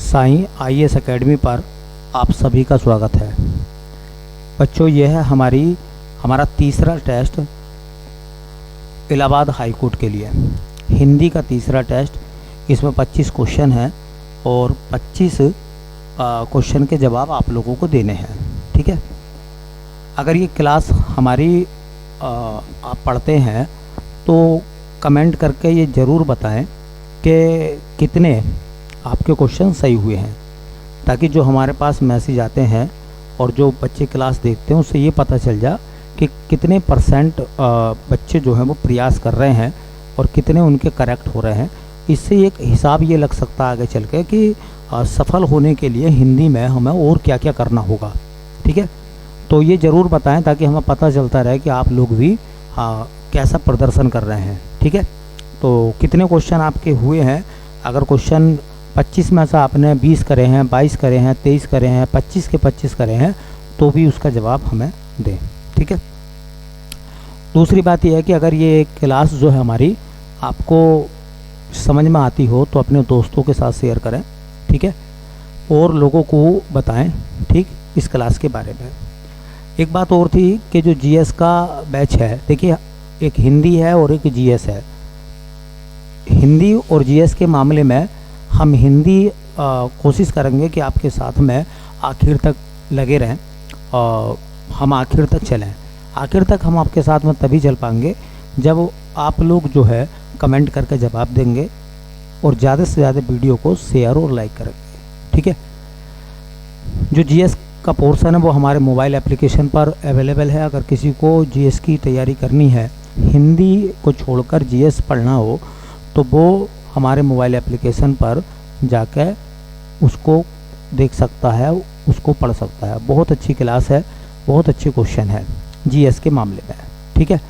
Sai IAS academy पर आप सभी का स्वागत है। बच्चों, यह है हमारा तीसरा टेस्ट इलाहाबाद हाई कोर्ट के लिए, हिंदी का तीसरा टेस्ट। इसमें 25 क्वेश्चन हैं और 25 क्वेश्चन के जवाब आप लोगों को देने हैं। ठीक है, अगर ये क्लास हमारी आप पढ़ते हैं तो कमेंट करके ये ज़रूर बताएं कि कितने आपके क्वेश्चन सही हुए हैं, ताकि जो हमारे पास मैसेज आते हैं और जो बच्चे क्लास देखते हैं उससे ये पता चल जा कि कितने परसेंट बच्चे जो हैं वो प्रयास कर रहे हैं और कितने उनके करेक्ट हो रहे हैं। इससे एक हिसाब ये लग सकता है आगे चल के कि सफल होने के लिए हिंदी में हमें और क्या क्या करना होगा। ठीक है, तो ये ज़रूर बताएं ताकि हमें पता चलता रहे कि आप लोग भी कैसा प्रदर्शन कर रहे हैं। ठीक है, तो कितने क्वेश्चन आपके हुए हैं। अगर क्वेश्चन 25 में से आपने 20 करे हैं, 22 करे हैं, 23 करे हैं, 25 के 25 करे हैं, तो भी उसका जवाब हमें दें। ठीक है, दूसरी बात यह है कि अगर ये क्लास जो है हमारी आपको समझ में आती हो तो अपने दोस्तों के साथ शेयर करें। ठीक है, और लोगों को बताएं ठीक इस क्लास के बारे में। एक बात और थी कि जो जीएस का बैच है, देखिए एक हिंदी है और एक जीएस है। हिंदी और जीएस के मामले में हम हिंदी कोशिश करेंगे कि आपके साथ में आखिर तक लगे रहें और हम आखिर तक चलें। आखिर तक हम आपके साथ में तभी चल पाएंगे जब आप लोग जो है कमेंट करके जवाब देंगे और ज़्यादा से ज़्यादा वीडियो को शेयर और लाइक करेंगे। ठीक है, जो जीएस का पोर्शन है वो हमारे मोबाइल एप्लीकेशन पर अवेलेबल है। अगर किसी को जीएस की तैयारी करनी है, हिंदी को छोड़कर जीएस पढ़ना हो, तो वो हमारे मोबाइल एप्लीकेशन पर जाकर उसको देख सकता है, उसको पढ़ सकता है। बहुत अच्छी क्लास है, बहुत अच्छे क्वेश्चन है जीएस के मामले में। ठीक है,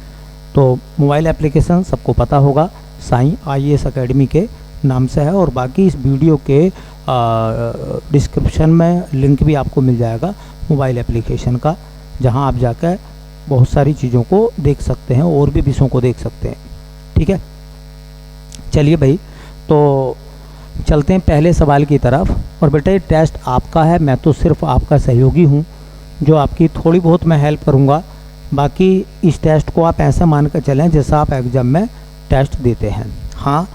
तो मोबाइल एप्लीकेशन सबको पता होगा, साईं आईएएस एकेडमी के नाम से है। और बाकी इस वीडियो के डिस्क्रिप्शन में लिंक भी आपको मिल जाएगा मोबाइल एप्लीकेशन का, जहां आप जाकर बहुत सारी चीज़ों को देख सकते हैं और भी विषयों को देख सकते हैं। ठीक है, चलिए भाई, तो चलते हैं पहले सवाल की तरफ। और बेटा ये टेस्ट आपका है, मैं तो सिर्फ आपका सहयोगी हूँ, जो आपकी थोड़ी बहुत मैं हेल्प करूँगा। बाकी इस टेस्ट को आप ऐसे मान कर चलें जैसा आप एग्ज़ाम में टेस्ट देते हैं। हाँ,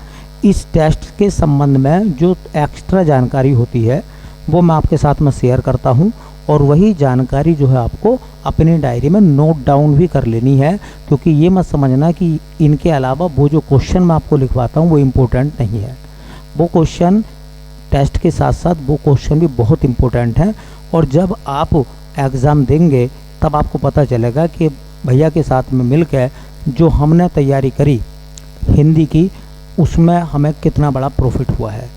इस टेस्ट के संबंध में जो एक्स्ट्रा जानकारी होती है वो मैं आपके साथ में शेयर करता हूँ, और वही जानकारी जो है आपको अपनी डायरी में नोट डाउन भी कर लेनी है, क्योंकि ये मत समझना कि इनके अलावा वो जो क्वेश्चन मैं आपको लिखवाता हूँ वो इम्पोर्टेंट नहीं है। वो क्वेश्चन टेस्ट के साथ साथ वो क्वेश्चन भी बहुत इम्पोर्टेंट हैं, और जब आप एग्ज़ाम देंगे तब आपको पता चलेगा कि भैया के साथ में मिलकर जो हमने तैयारी करी हिंदी की, उसमें हमें कितना बड़ा प्रॉफिट हुआ है।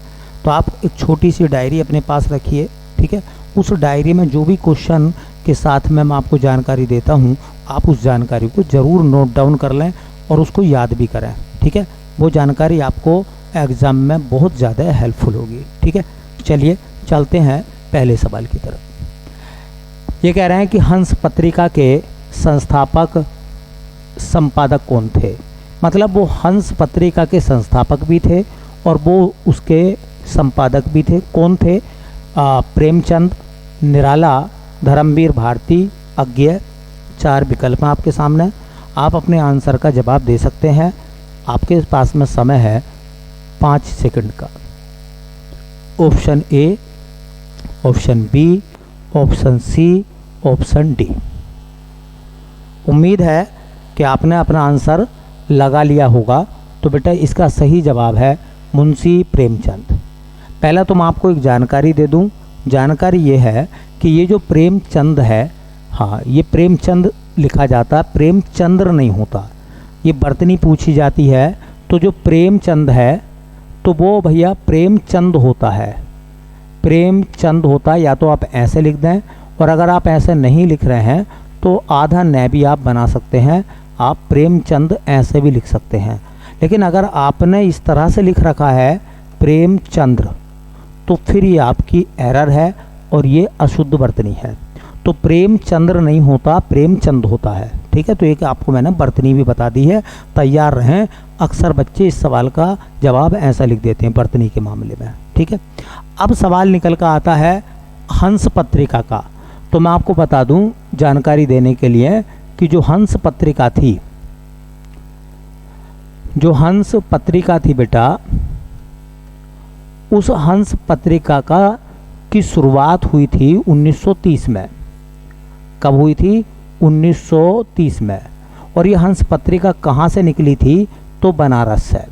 तो आप एक छोटी सी डायरी अपने पास रखिए। ठीक है, उस डायरी में जो भी क्वेश्चन के साथ में मैं आपको जानकारी देता हूँ, आप उस जानकारी को ज़रूर नोट डाउन कर लें और उसको याद भी करें। ठीक है, वो जानकारी आपको एग्ज़ाम में बहुत ज़्यादा हेल्पफुल होगी। ठीक है, चलिए चलते हैं पहले सवाल की तरफ। ये कह रहे हैं कि हंस पत्रिका के संस्थापक संपादक कौन थे। मतलब वो हंस पत्रिका के संस्थापक भी थे और वो उसके संपादक भी थे। कौन थे? प्रेमचंद, निराला, धर्मवीर भारती, अज्ञेय। 4 विकल्प हैं आपके सामने, आप अपने आंसर का जवाब दे सकते हैं। आपके पास में समय है 5 सेकंड का। Option A, option B, option C, option D. उम्मीद है कि आपने अपना आंसर लगा लिया होगा। तो बेटा इसका सही जवाब है मुंशी प्रेमचंद। पहला तो मैं आपको एक जानकारी दे दूं। जानकारी ये है कि ये जो प्रेमचंद है, हाँ ये प्रेमचंद लिखा जाता, प्रेमचंद्र नहीं होता। ये बर्तनी पूछी जाती है तो जो प्रेमचंद है तो वो भैया प्रेमचंद होता है, प्रेमचंद होता है। या तो आप ऐसे लिख दें, और अगर आप ऐसे नहीं लिख रहे हैं तो आधा न भी आप बना सकते हैं, आप प्रेमचंद ऐसे भी लिख सकते हैं। लेकिन अगर आपने इस तरह से लिख रखा है प्रेमचंद्र, तो फिर ये आपकी एरर है और ये अशुद्ध वर्तनी है। तो प्रेमचंद्र नहीं होता, प्रेमचंद होता है। ठीक है, तो एक आपको मैंने वर्तनी भी बता दी है, तैयार रहें। अक्सर बच्चे इस सवाल का जवाब ऐसा लिख देते हैं वर्तनी के मामले में। ठीक है। अब सवाल निकल कर आता है हंस पत्रिका का। तो मैं आपको बता दूं जानकारी देने के लिए कि जो हंस पत्रिका थी, जो हंस पत्रिका थी बेटा, उस हंस पत्रिका का की शुरुआत हुई थी 1930 में। कब हुई थी? 1930 में। और ये हंस पत्रिका कहाँ से निकली थी? तो बनारस से।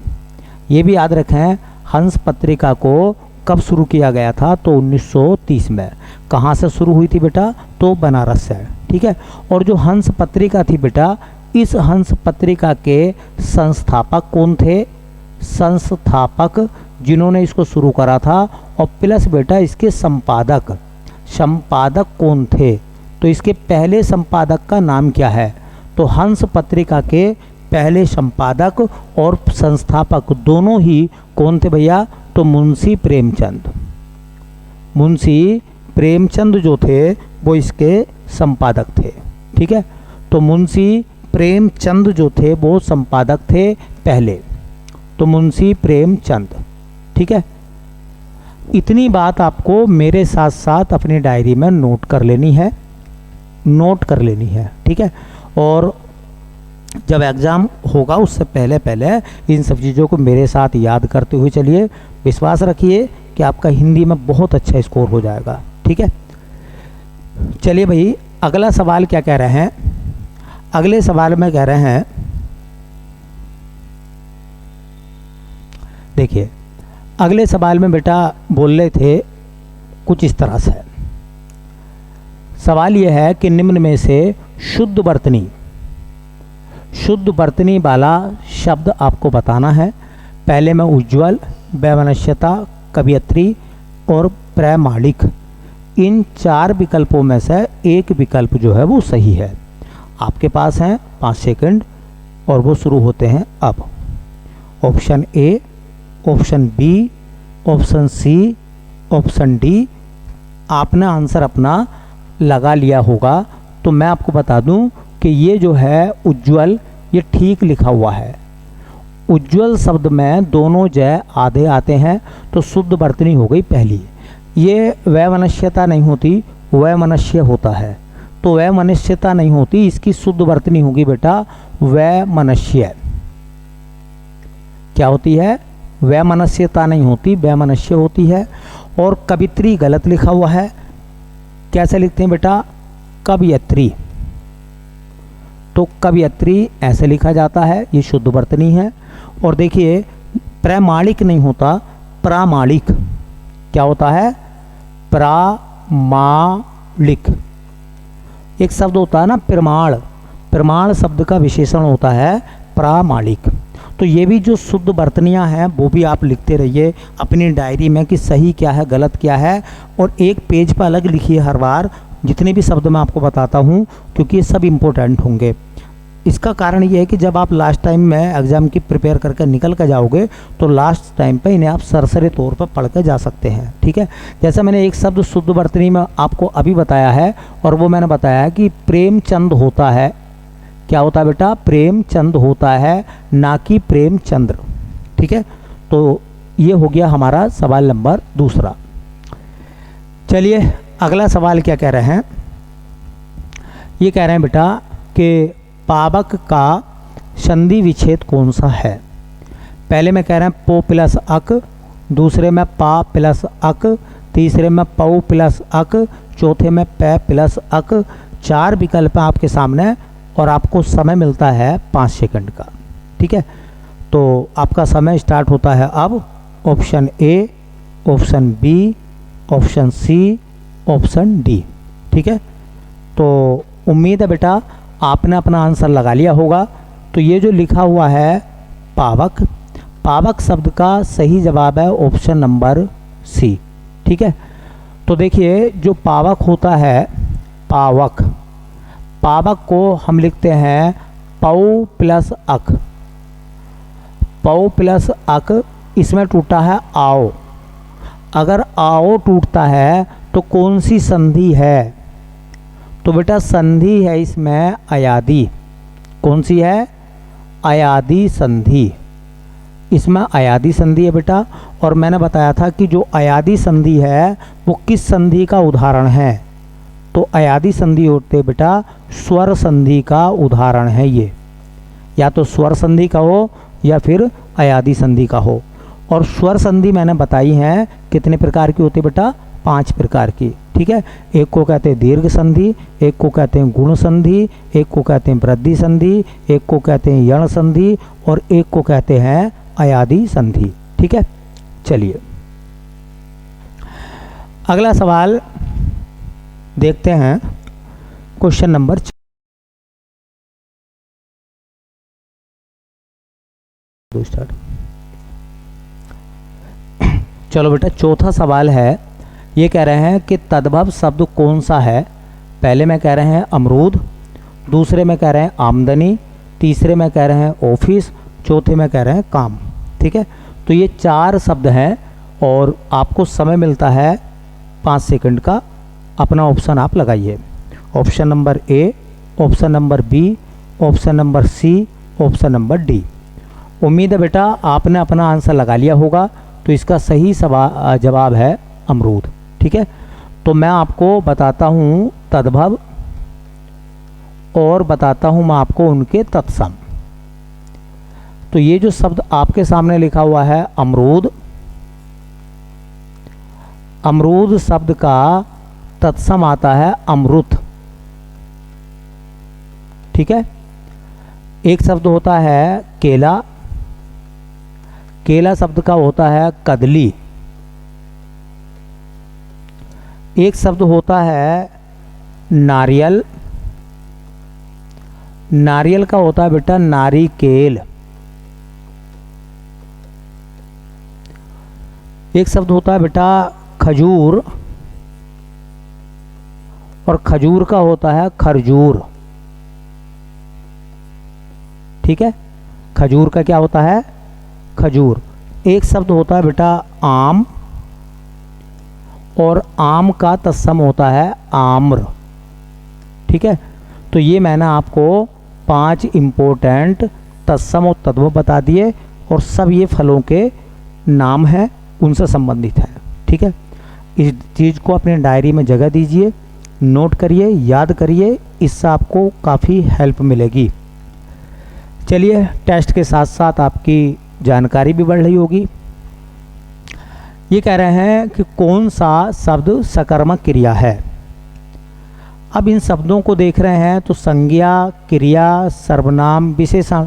ये भी याद रखें, हंस पत्रिका को कब शुरू किया गया था? तो 1930 में। कहाँ से शुरू हुई थी बेटा? तो बनारस से, ठीक है। और जो हंस पत्रिका थी बेटा, इस हंस पत्रिका के संस्थापक कौन थे? संस्थापक जिन्होंने इसको शुरू करा था, और प्लस बेटा इसके संपादक, संपादक कौन थे? तो इसके पहले संपादक का नाम क्या है? तो हंस पत्रिका के पहले संपादक और संस्थापक दोनों ही कौन थे भैया? तो मुंशी प्रेमचंद। मुंशी प्रेमचंद जो थे वो इसके संपादक थे, ठीक है। तो मुंशी प्रेमचंद जो थे वो संपादक थे पहले, तो मुंशी प्रेमचंद, ठीक है। इतनी बात आपको मेरे साथ साथ अपनी डायरी में नोट कर लेनी है, नोट कर लेनी है, ठीक है। और जब एग्ज़ाम होगा उससे पहले पहले इन सब चीज़ों को मेरे साथ याद करते हुए चलिए। विश्वास रखिए कि आपका हिंदी में बहुत अच्छा स्कोर हो जाएगा, ठीक है। चलिए भाई, अगला सवाल क्या कह रहे हैं? अगले सवाल में कह रहे हैं, देखिए अगले सवाल में बेटा बोल रहे थे कुछ इस तरह से। सवाल यह है कि निम्न में से शुद्ध वर्तनी वाला शब्द आपको बताना है। पहले में उज्ज्वल, वैमनस्यता, कवियत्री और प्रामाणिक, इन 4 विकल्पों में से एक विकल्प जो है वो सही है। आपके पास हैं 5 सेकंड और वो शुरू होते हैं अब। Option A, option B, option C, option D. आपने आंसर अपना लगा लिया होगा। तो मैं आपको बता दूं कि ये जो है उज्ज्वल, ये ठीक लिखा हुआ है। उज्ज्वल शब्द में दोनों जय आधे आते हैं, तो शुद्ध वर्तनी हो गई पहली। ये वैमनस्यता नहीं होती, वैमनस्य होता है। तो वैमनस्यता नहीं होती, इसकी शुद्ध वर्तनी होगी बेटा वैमनस्य। क्या होती है? वैमनस्यता नहीं होती, वैमनस्य होती है। और कवित्री गलत लिखा हुआ है। कैसे लिखते हैं बेटा? कवियत्री। तो कवियत्री ऐसे लिखा जाता है, ये शुद्ध वर्तनी है। और देखिए प्रामाणिक नहीं होता, प्रामाणिक। क्या होता है? प्रामाणिक। एक शब्द होता है ना प्रमाण, प्रमाण शब्द का विशेषण होता है प्रामाणिक। तो ये भी जो शुद्ध वर्तनियाँ हैं वो भी आप लिखते रहिए अपनी डायरी में कि सही क्या है, गलत क्या है। और एक पेज पर अलग लिखिए हर बार जितने भी शब्द मैं आपको बताता हूँ, क्योंकि ये सब इम्पोर्टेंट होंगे। इसका कारण ये है कि जब आप लास्ट टाइम में एग्ज़ाम की प्रिपेयर करके निकल कर जाओगे तो लास्ट टाइम पे इन्हें आप सरसरी तौर पर पढ़ के जा सकते हैं, ठीक है। जैसे मैंने एक शब्द शुद्ध वर्तनी में आपको अभी बताया है, और वो मैंने बताया है कि प्रेमचंद होता है। क्या होता है बेटा? प्रेमचंद होता है, ना कि प्रेमचंद्र, ठीक है। तो ये हो गया हमारा सवाल नंबर दूसरा। चलिए अगला सवाल क्या कह रहे हैं? ये कह रहे हैं बेटा कि पावक का संधि विच्छेद कौन सा है? पहले में कह रहे हैं पो प्लस अक, दूसरे में पा प्लस अक, तीसरे में पौ प्लस अक, चौथे में पै प्लस अक। 4 विकल्प आपके सामने और आपको समय मिलता है 5 सेकंड का, ठीक है। तो आपका समय स्टार्ट होता है अब। Option A, option B, option C, option D, ठीक है। तो उम्मीद है बेटा आपने अपना आंसर लगा लिया होगा। तो ये जो लिखा हुआ है पावक, पावक शब्द का सही जवाब है ऑप्शन नंबर सी, ठीक है। तो देखिए जो पावक होता है, पावक, पावक को हम लिखते हैं पौ प्लस अक, पौ प्लस अक। इसमें टूटा है आओ। अगर आओ टूटता है तो कौन सी संधि है? तो बेटा संधि है इसमें अयादी। कौन सी है? अयादी संधि। इसमें अयादी संधि है बेटा। और मैंने बताया था कि जो अयादी संधि है वो किस संधि का उदाहरण है। तो अयादी संधि होते बेटा स्वर संधि का उदाहरण है ये, या तो स्वर संधि का हो या फिर अयादी संधि का हो। और स्वर संधि मैंने बताई है कितने प्रकार की होती है बेटा, 5 प्रकार की। ठीक है, एक को कहते हैं दीर्घ संधि, एक को कहते हैं गुण संधि, एक को कहते हैं वृद्धि संधि, एक को कहते हैं यण संधि और एक को कहते हैं अयादी संधि। ठीक है, चलिए अगला सवाल देखते हैं, क्वेश्चन नंबर स्टार्ट। चलो बेटा, चौथा सवाल है, ये कह रहे हैं कि तद्भव शब्द कौन सा है। पहले में कह रहे हैं अमरूद, दूसरे में कह रहे हैं आमदनी, तीसरे में कह रहे हैं ऑफिस, चौथे में कह रहे हैं काम। ठीक है, तो ये 4 शब्द हैं और आपको समय मिलता है 5 सेकंड का। अपना ऑप्शन आप लगाइए, option number A, option number B, option number C, option number D. उम्मीद है बेटा आपने अपना आंसर लगा लिया होगा। तो इसका सही जवाब है अमरूद। ठीक है, तो मैं आपको बताता हूँ तद्भव और बताता हूँ मैं आपको उनके तत्सम। तो ये जो शब्द आपके सामने लिखा हुआ है अमरूद, अमरूद शब्द का तत्सम आता है अमृत। ठीक है, एक शब्द होता है केला, केला शब्द का होता है कदली। एक शब्द होता है नारियल, नारियल का होता है बेटा नारिकेल। एक शब्द होता है बेटा खजूर और खजूर का होता है खरजूर। ठीक है, खजूर का क्या होता है, खजूर। एक शब्द होता है बेटा आम और आम का तत्सम होता है आम्र। ठीक है, तो ये मैंने आपको 5 इम्पोर्टेंट तत्सम और तद्भव बता दिए और सब ये फलों के नाम हैं, उनसे संबंधित है। ठीक है, इस चीज़ को अपने डायरी में जगह दीजिए, नोट करिए, याद करिए, इससे आपको काफ़ी हेल्प मिलेगी। चलिए, टेस्ट के साथ साथ आपकी जानकारी भी बढ़ रही होगी। ये कह रहे हैं कि कौन सा शब्द सकर्मक क्रिया है। अब इन शब्दों को देख रहे हैं तो संज्ञा, क्रिया, सर्वनाम, विशेषण,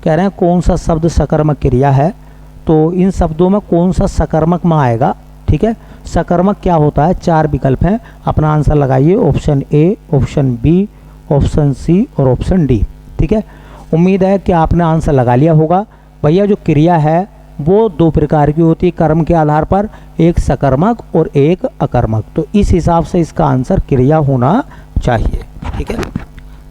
कह रहे हैं कौन सा शब्द सकर्मक क्रिया है। तो इन शब्दों में कौन सा सकर्मक में आएगा। ठीक है, सकर्मक क्या होता है, 4 विकल्प हैं, अपना आंसर लगाइए, option A, option B, option C और ऑप्शन डी। ठीक है, उम्मीद है कि आपने आंसर लगा लिया होगा। भैया जो क्रिया है वो 2 प्रकार की होती है कर्म के आधार पर, एक सकर्मक और एक अकर्मक। तो इस हिसाब से इसका आंसर क्रिया होना चाहिए। ठीक है,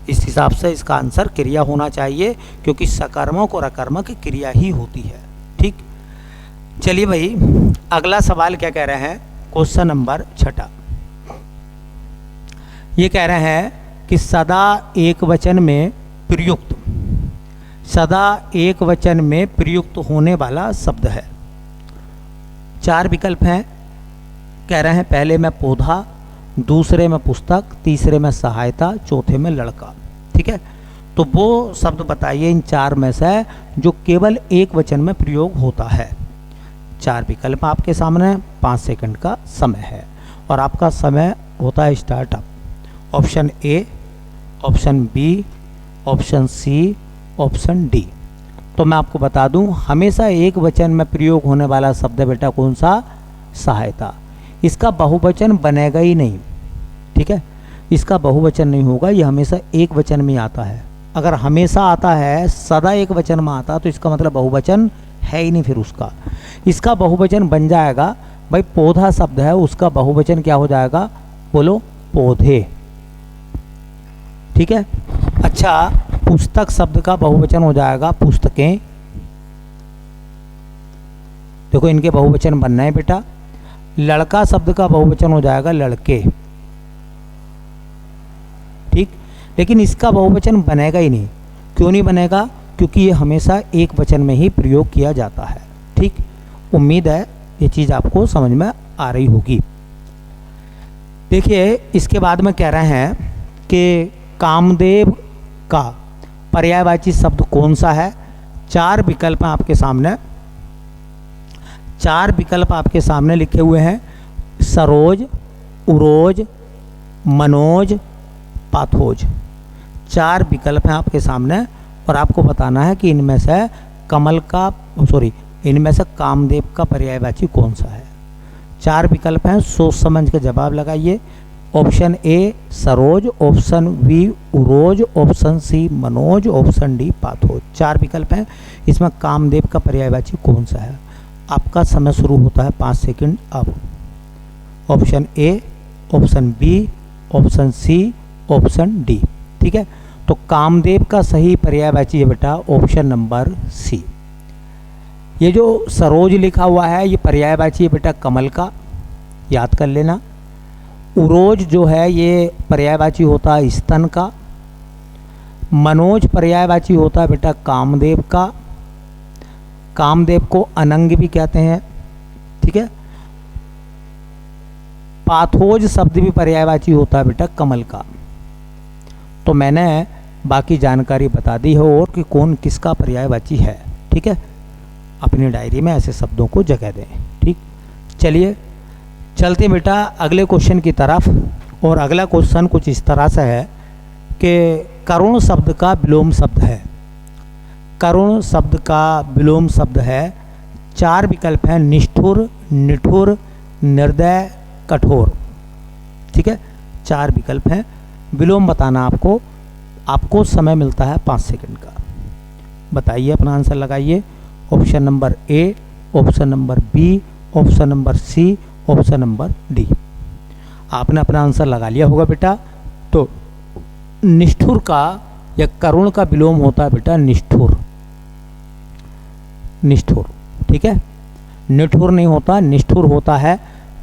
इस हिसाब से इसका आंसर क्रिया होना चाहिए, क्योंकि सकर्मक और अकर्मक क्रिया ही होती है। ठीक, चलिए भाई अगला सवाल क्या कह रहे हैं, क्वेश्चन नंबर 6। ये कह रहे हैं कि सदा एक वचन में प्रयुक्त, सदा एक वचन में प्रयुक्त होने वाला शब्द है। 4 विकल्प हैं, कह रहे हैं पहले में पौधा, दूसरे में पुस्तक, तीसरे में सहायता, चौथे में लड़का। ठीक है, तो वो शब्द बताइए इन 4 में से जो केवल एक वचन में प्रयोग होता है। 4 विकल्प आपके सामने, 5 सेकंड का समय है और आपका समय होता है startup. Option A, option B, option C, option D. तो मैं आपको बता दूं, हमेशा एक वचन में प्रयोग होने वाला शब्द है बेटा कौन सा, सहायता। इसका बहुवचन बनेगा ही नहीं। ठीक है, इसका बहुवचन नहीं होगा, ये हमेशा एक वचन में आता है। अगर हमेशा आता है, सदा एक वचन में आता, तो इसका मतलब बहुवचन है ही नहीं फिर उसका। इसका बहुवचन बन जाएगा भाई, पौधा शब्द है उसका बहुवचन क्या हो जाएगा, बोलो पौधे। ठीक है, अच्छा पुस्तक शब्द का बहुवचन हो जाएगा पुस्तकें। देखो इनके बहुवचन बनना है बेटा। लड़का शब्द का बहुवचन हो जाएगा लड़के। ठीक, लेकिन इसका बहुवचन बनेगा ही नहीं। क्यों नहीं बनेगा, क्योंकि ये हमेशा एक वचन में ही प्रयोग किया जाता है। ठीक, उम्मीद है ये चीज़ आपको समझ में आ रही होगी। देखिए इसके बाद में कह रहे हैं कि कामदेव का पर्यायवाची शब्द कौन सा है। 4 विकल्प आपके सामने, 4 विकल्प आपके सामने लिखे हुए हैं। सरोज, उरोज, मनोज, पाथोज, 4 विकल्प हैं आपके सामने और आपको बताना है कि इनमें से इनमें से कामदेव का पर्यायवाची कौन सा है। 4 विकल्प हैं, सोच समझ के जवाब लगाइए। ऑप्शन ए सरोज, ऑप्शन बी उरोज, ऑप्शन सी मनोज, ऑप्शन डी पाथोज। 4 विकल्प हैं, इसमें कामदेव का पर्यायवाची कौन सा है। आपका समय शुरू होता है 5 सेकंड अब। Option A, option B, option C, option D. ठीक है, तो कामदेव का सही पर्यायवाची है बेटा ऑप्शन नंबर सी। ये जो सरोज लिखा हुआ है ये पर्यायवाची है बेटा कमल का, याद कर लेना। उरोज जो है ये पर्यायवाची होता है स्तन का। मनोज पर्यायवाची होता है बेटा कामदेव का। कामदेव को अनंग भी कहते हैं। ठीक है, पाथोज शब्द भी पर्यायवाची होता है बेटा कमल का। तो मैंने बाकी जानकारी बता दी है और कि कौन किसका पर्यायवाची है। ठीक है, अपनी डायरी में ऐसे शब्दों को जगह दें। ठीक, चलिए चलते बेटा अगले क्वेश्चन की तरफ। और अगला क्वेश्चन कुछ इस तरह से है कि करुण शब्द का विलोम शब्द है। करुण शब्द का विलोम शब्द है। 4 विकल्प हैं, निष्ठुर, निठुर, निर्दय, कठोर। ठीक है, 4 विकल्प हैं, विलोम बताना आपको समय मिलता है 5 सेकंड का। बताइए, अपना आंसर लगाइए। Option number A, option number B, option number C, option number D. आपने अपना आंसर लगा लिया होगा बेटा। तो निष्ठुर का या करुण का विलोम होता है बेटा निष्ठुर। निष्ठुर, ठीक है, निठुर नहीं होता, निष्ठुर होता है।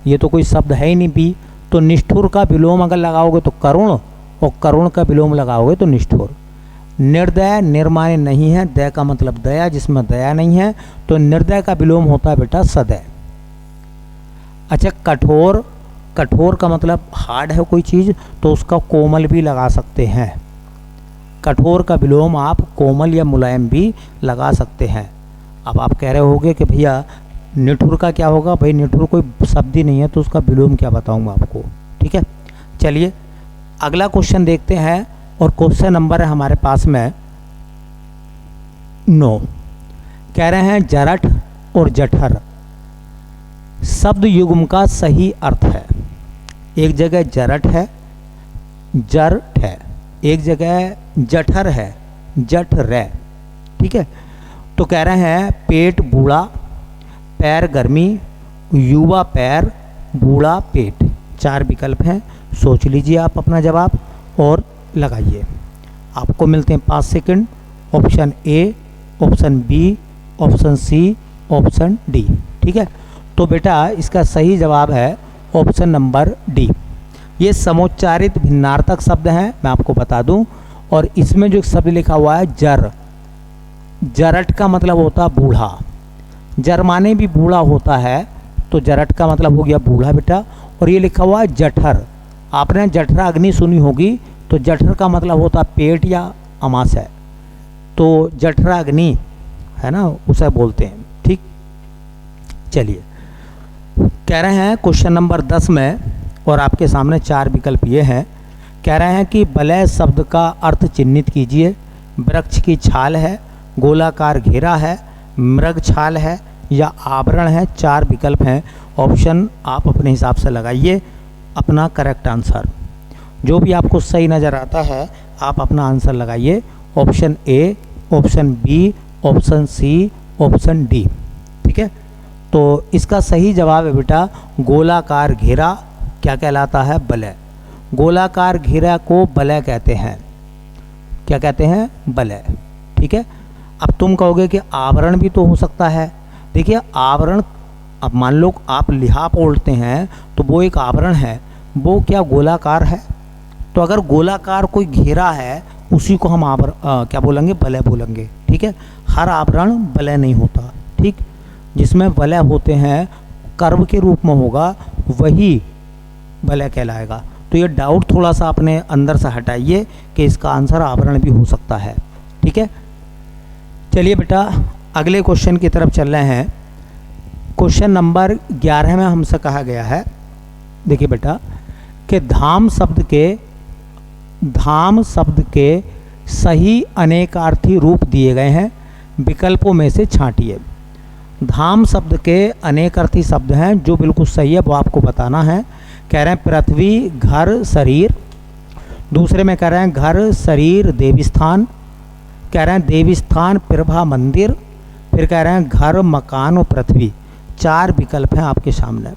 ये तो कोई शब्द है ही नहीं बी, तो निष्ठुर का विलोम अगर लगाओगे तो करुण, और करुण का विलोम लगाओगे तो निष्ठुर। निर्दय, निर्मान्य नहीं है, दया का मतलब दया, जिसमें दया नहीं है, तो निर्दय का विलोम होता है बेटा सदय। अच्छा, कठोर, कठोर का मतलब हार्ड है कोई चीज़, तो उसका कोमल भी लगा सकते हैं। कठोर का विलोम आप कोमल या मुलायम भी लगा सकते हैं। अब आप कह रहे होगे कि भैया निठुर का क्या होगा। भाई निठुर कोई शब्द ही नहीं है, तो उसका विलोम क्या बताऊंगा आपको। ठीक है, चलिए अगला क्वेश्चन देखते हैं। और क्वेश्चन नंबर है हमारे पास में 9। कह रहे हैं जरठ और जठर शब्द युग्म का सही अर्थ है। एक जगह जरठ है, जरठ है, एक जगह जठर है, जठ रे। ठीक है, तो कह रहे हैं पेट बूढ़ा, पैर गर्मी, युवा पैर, बूढ़ा पेट। 4 विकल्प हैं, सोच लीजिए आप अपना जवाब और लगाइए। आपको मिलते हैं 5 second. Option A, option B, option C, option D. ठीक है, तो बेटा इसका सही जवाब है ऑप्शन नंबर डी। ये समोच्चारित भिन्नार्थक शब्द हैं, मैं आपको बता दूं। और इसमें जो शब्द लिखा हुआ है जर, जरठ का मतलब होता है बूढ़ा। जरमाने भी बूढ़ा होता है, तो जरठ का मतलब हो गया बूढ़ा बेटा। और ये लिखा हुआ है जठर, आपने जठरा अग्नि सुनी होगी, तो जठर का मतलब होता है पेट या अमाशय, तो जठरा अग्नि है ना, उसे बोलते हैं। ठीक, चलिए कह रहे हैं क्वेश्चन नंबर 10 में, और आपके सामने 4 विकल्प ये हैं। कह रहे हैं कि वलय शब्द का अर्थ चिन्हित कीजिए। वृक्ष की छाल है, गोलाकार घेरा है, मृग छाल है या आवरण है। 4 विकल्प हैं, ऑप्शन आप अपने हिसाब से लगाइए अपना करेक्ट आंसर। जो भी आपको सही नज़र आता है आप अपना आंसर लगाइए। Option A, option B, option C, option D. ठीक है, तो इसका सही जवाब है बेटा गोलाकार घेरा। क्या कहलाता है? वलय। गोलाकार घेरा को वलय कहते हैं। क्या कहते हैं? वलय। ठीक है, अब तुम कहोगे कि आवरण भी तो हो सकता है। देखिए आवरण, अब मान लो आप लिहाफ ओढ़ते हैं तो वो एक आवरण है, वो क्या गोलाकार है? तो अगर गोलाकार कोई घेरा है उसी को हम क्या बोलेंगे? वलय बोलेंगे। ठीक है, हर आवरण वलय नहीं होता। ठीक, जिसमें वलय होते हैं कर्व के रूप में होगा वही वलय कहलाएगा। तो ये डाउट थोड़ा सा अपने अंदर से हटाइए कि इसका आंसर आवरण भी हो सकता है। ठीक है, चलिए बेटा अगले क्वेश्चन की तरफ चल रहे हैं। क्वेश्चन नंबर 11 में हमसे कहा गया है, देखिए बेटा, कि धाम शब्द के सही अनेकार्थी रूप दिए गए हैं, विकल्पों में से छांटिए। धाम शब्द के अनेकार्थी शब्द हैं, जो बिल्कुल सही है वो आपको बताना है। कह रहे हैं पृथ्वी, घर, शरीर। दूसरे में कह रहे हैं घर, शरीर, देवस्थान। कह रहे हैं देवस्थान, प्रभा, मंदिर। फिर कह रहे हैं घर, मकान और पृथ्वी। 4 विकल्प हैं आपके सामने।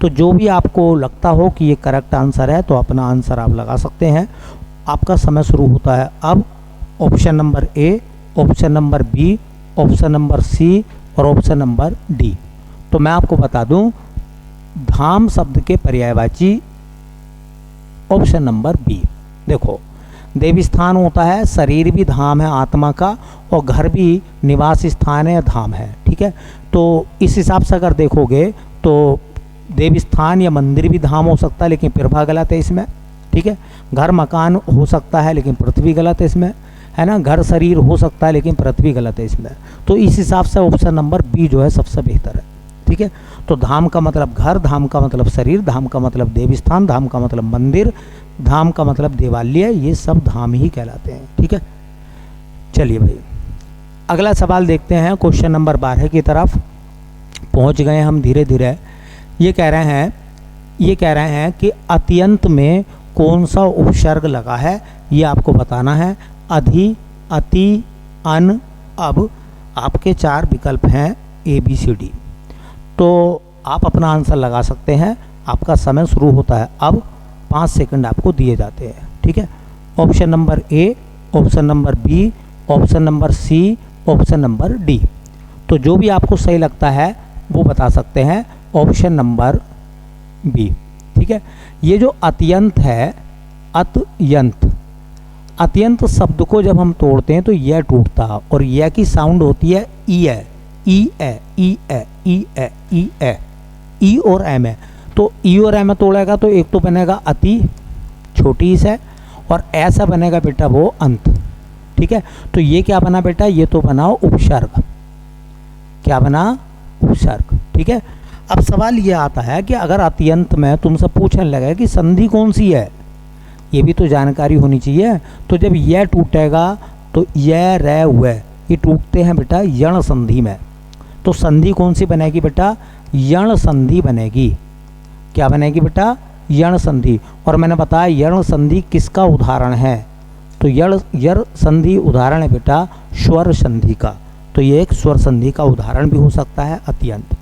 तो जो भी आपको लगता हो कि ये करेक्ट आंसर है तो अपना आंसर आप लगा सकते हैं। आपका समय शुरू होता है अब। Option number A, option number B, option number C और ऑप्शन नंबर डी। तो मैं आपको बता दूं, धाम शब्द के पर्यायवाची ऑप्शन नंबर बी। देखो, देवस्थान होता है, शरीर भी धाम है आत्मा का, और घर भी निवास स्थान है, धाम है। ठीक है, तो इस हिसाब से अगर देखोगे तो देवस्थान या मंदिर भी धाम हो सकता है, लेकिन प्रभा गलत है इसमें। ठीक है, घर मकान हो सकता है लेकिन पृथ्वी गलत है इसमें, है ना। घर शरीर हो सकता है लेकिन पृथ्वी गलत है इसमें। तो इस हिसाब से ऑप्शन नंबर बी जो है सबसे बेहतर है। ठीक है, तो धाम का मतलब घर, धाम का मतलब शरीर, धाम का मतलब देवस्थान, धाम का मतलब मंदिर, धाम का मतलब देवालय, ये सब धाम ही कहलाते हैं। ठीक है, चलिए भाई अगला सवाल देखते हैं। क्वेश्चन नंबर 12 की तरफ पहुंच गए हम धीरे धीरे। ये कह रहे हैं कि अत्यंत में कौन सा उपसर्ग लगा है, ये आपको बताना है। अधि, अति, अन, अब। आपके 4 विकल्प हैं ए बी सी डी। तो आप अपना आंसर लगा सकते हैं। आपका समय शुरू होता है अब। 5 सेकंड आपको दिए जाते हैं। ठीक है, option number A, option number B, option number C, option number D. तो जो भी आपको सही लगता है वो बता सकते हैं। Option number B. ठीक है, ये जो अत्यंत है, अत्यंत शब्द को जब हम तोड़ते हैं तो यह टूटता है, और यह की साउंड होती है ई है, ई है, ई है, ई है, ई है, ई और एम है। तो ई और एम में तोड़ेगा तो एक तो बनेगा अति, छोटी से, और ऐसा बनेगा बेटा वो अंत। ठीक है, तो ये क्या बना बेटा, ये तो बना उपसर्ग। क्या बना, उपसर्ग। ठीक है, अब सवाल ये आता है कि अगर अत्यंत में तुमसे पूछने लगे कि संधि कौन सी है, ये भी तो जानकारी होनी चाहिए। तो जब यह टूटेगा तो यह रह हुए, ये टूटते हैं बेटा यण संधि में। तो संधि कौन सी बनेगी बेटा, यण संधि बनेगी। क्या बनेगी बेटा, यण संधि। और मैंने बताया यण संधि किसका उदाहरण है, तो यण संधि उदाहरण है बेटा स्वर संधि का। तो ये एक स्वर संधि का उदाहरण भी हो सकता है अत्यंत।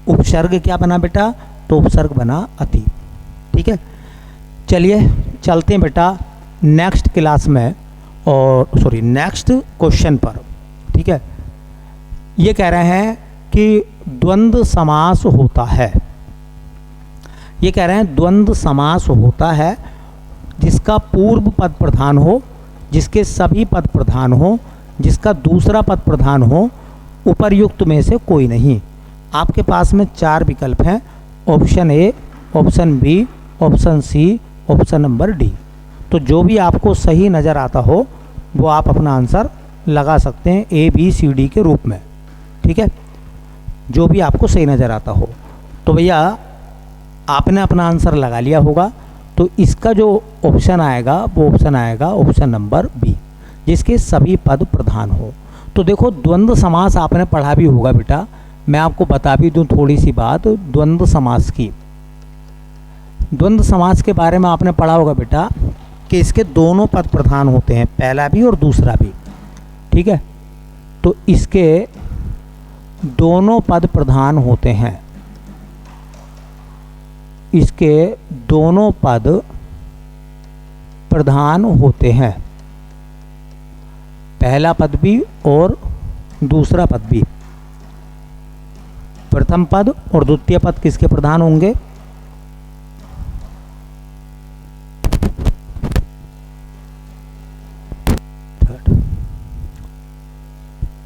उपसर्ग क्या बना बेटा, तो उपसर्ग बना अति। ठीक है, चलिए चलते हैं बेटा नेक्स्ट क्लास में, और नेक्स्ट क्वेश्चन पर। ठीक है, ये कह रहे हैं कि द्वंद्व समास होता है। ये कह रहे हैं द्वंद्व समास होता है जिसका पूर्व पद प्रधान हो, जिसके सभी पद प्रधान हो, जिसका दूसरा पद प्रधान हो, उपर्युक्त में से कोई नहीं। आपके पास में 4 विकल्प हैं, option A, option B, option C, option number D. तो जो भी आपको सही नज़र आता हो वो आप अपना आंसर लगा सकते हैं ए बी सी डी के रूप में। ठीक है, जो भी आपको सही नज़र आता हो। तो भैया आपने अपना आंसर लगा लिया होगा। तो इसका जो ऑप्शन आएगा वो ऑप्शन आएगा ऑप्शन नंबर बी, जिसके सभी पद प्रधान हो। तो देखो द्वंद्व समास आपने पढ़ा भी होगा बेटा, मैं आपको बता भी दूं थोड़ी सी बात द्वंद्व समास की। द्वंद्व समास के बारे में आपने पढ़ा होगा बेटा कि इसके दोनों पद प्रधान होते हैं, पहला भी और दूसरा भी। ठीक है, तो इसके दोनों पद प्रधान होते हैं, इसके दोनों पद प्रधान होते हैं, पहला पद भी और दूसरा पद भी। प्रथम पद और द्वितीय पद किसके प्रधान होंगे,